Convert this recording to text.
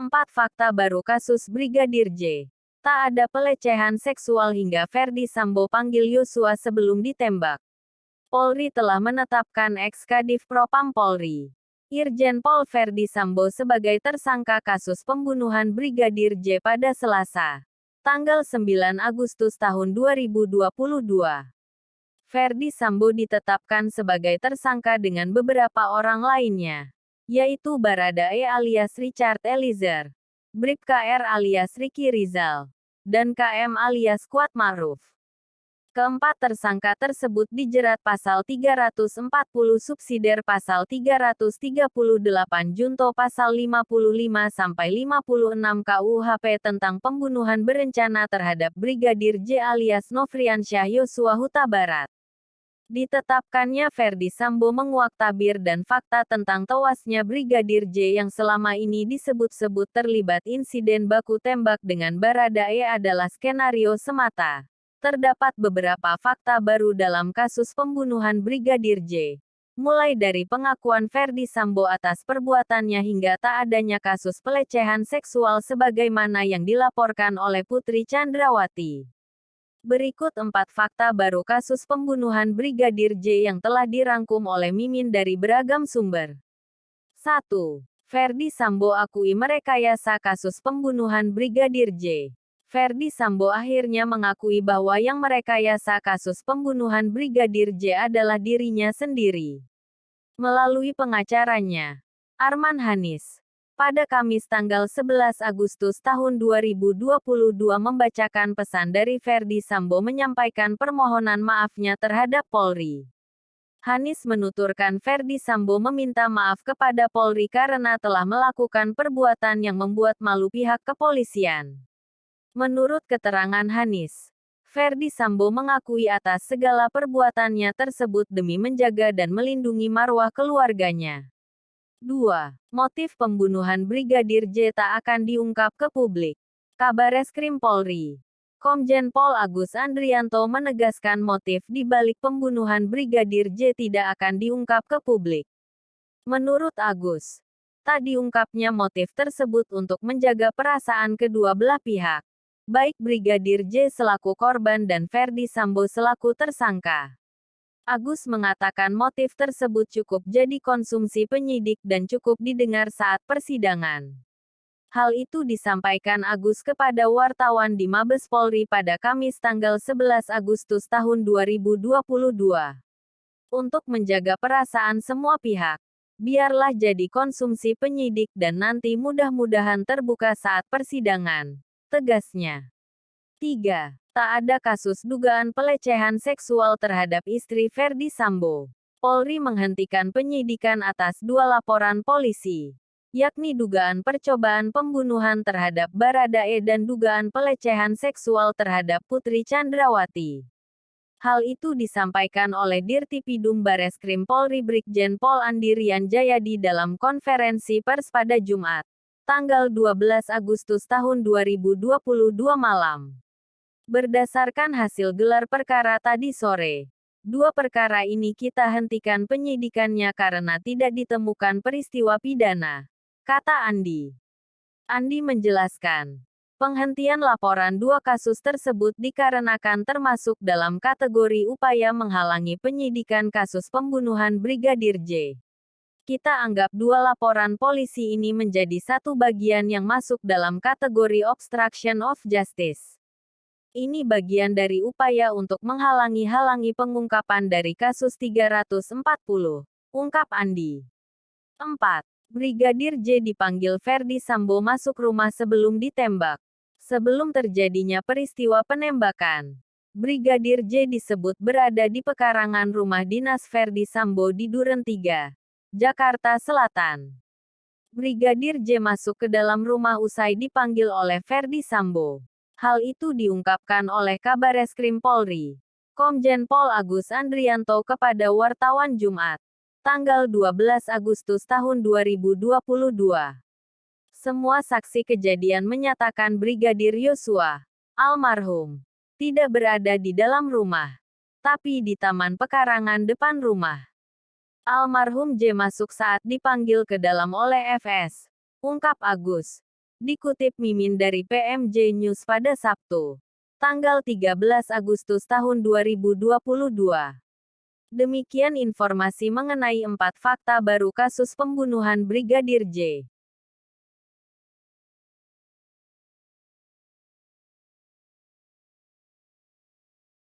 4 fakta baru kasus Brigadir J. Tak ada pelecehan seksual hingga Ferdi Sambo panggil Yosua sebelum ditembak. Polri telah menetapkan ex-Kadif Propam Polri, Irjen Pol Ferdi Sambo sebagai tersangka kasus pembunuhan Brigadir J pada Selasa, tanggal 9 Agustus tahun 2022. Ferdi Sambo ditetapkan sebagai tersangka dengan beberapa orang lainnya, yaitu Baradae alias Richard Eliezer, Bribka R alias Ricky Rizal, dan KM alias Kuat Ma'ruf. Keempat tersangka tersebut dijerat pasal 340 subsidiar pasal 338 junto pasal 55-56 KUHP tentang pembunuhan berencana terhadap Brigadir J alias Nofriansyah Yosua Huta Barat. Ditetapkannya Ferdi Sambo menguak tabir dan fakta tentang tewasnya Brigadir J yang selama ini disebut-sebut terlibat insiden baku tembak dengan Baradae adalah skenario semata. Terdapat beberapa fakta baru dalam kasus pembunuhan Brigadir J. Mulai dari pengakuan Ferdi Sambo atas perbuatannya hingga tak adanya kasus pelecehan seksual sebagaimana yang dilaporkan oleh Putri Chandrawati. Berikut 4 fakta baru kasus pembunuhan Brigadir J yang telah dirangkum oleh Mimin dari beragam sumber. 1. Ferdi Sambo akui merekayasa kasus pembunuhan Brigadir J. Ferdi Sambo akhirnya mengakui bahwa yang merekayasa kasus pembunuhan Brigadir J adalah dirinya sendiri. Melalui pengacaranya, Arman Hanis, pada Kamis tanggal 11 Agustus tahun 2022 membacakan pesan dari Ferdi Sambo menyampaikan permohonan maafnya terhadap Polri. Hanis menuturkan Ferdi Sambo meminta maaf kepada Polri karena telah melakukan perbuatan yang membuat malu pihak kepolisian. Menurut keterangan Hanis, Ferdi Sambo mengakui atas segala perbuatannya tersebut demi menjaga dan melindungi marwah keluarganya. 2. Motif pembunuhan Brigadir J tak akan diungkap ke publik. Kabareskrim Polri, Komjen Pol Agus Andrianto menegaskan motif di balik pembunuhan Brigadir J tidak akan diungkap ke publik. Menurut Agus, tak diungkapnya motif tersebut untuk menjaga perasaan kedua belah pihak, baik Brigadir J selaku korban dan Ferdi Sambo selaku tersangka. Agus mengatakan motif tersebut cukup jadi konsumsi penyidik dan cukup didengar saat persidangan. Hal itu disampaikan Agus kepada wartawan di Mabes Polri pada Kamis tanggal 11 Agustus tahun 2022. Untuk menjaga perasaan semua pihak, biarlah jadi konsumsi penyidik dan nanti mudah-mudahan terbuka saat persidangan, tegasnya. 3. Tak ada kasus dugaan pelecehan seksual terhadap istri Ferdi Sambo. Polri menghentikan penyidikan atas 2 laporan polisi, yakni dugaan percobaan pembunuhan terhadap Baradae dan dugaan pelecehan seksual terhadap Putri Chandrawati. Hal itu disampaikan oleh Dirtipidum Bareskrim Polri Brigjen Pol Andi Rian Jayadi dalam konferensi pers pada Jumat, tanggal 12 Agustus tahun 2022 malam. Berdasarkan hasil gelar perkara tadi sore, 2 perkara ini kita hentikan penyidikannya karena tidak ditemukan peristiwa pidana, kata Andi. Andi menjelaskan, penghentian laporan 2 kasus tersebut dikarenakan termasuk dalam kategori upaya menghalangi penyidikan kasus pembunuhan Brigadir J. Kita anggap 2 laporan polisi ini menjadi satu bagian yang masuk dalam kategori obstruction of justice. Ini bagian dari upaya untuk menghalangi pengungkapan dari kasus 340, ungkap Andi. 4. Brigadir J dipanggil Ferdi Sambo masuk rumah sebelum ditembak. Sebelum terjadinya peristiwa penembakan, Brigadir J disebut berada di pekarangan rumah dinas Ferdi Sambo di Duren 3, Jakarta Selatan. Brigadir J masuk ke dalam rumah usai dipanggil oleh Ferdi Sambo. Hal itu diungkapkan oleh Kabareskrim Polri, Komjen Pol Agus Andrianto kepada wartawan Jumat, tanggal 12 Agustus tahun 2022. Semua saksi kejadian menyatakan Brigadir Yosua, almarhum, tidak berada di dalam rumah, tapi di taman pekarangan depan rumah. Almarhum J masuk saat dipanggil ke dalam oleh FS, ungkap Agus. Dikutip Mimin dari PMJ News pada Sabtu, tanggal 13 Agustus tahun 2022. Demikian informasi mengenai 4 fakta baru kasus pembunuhan Brigadir J.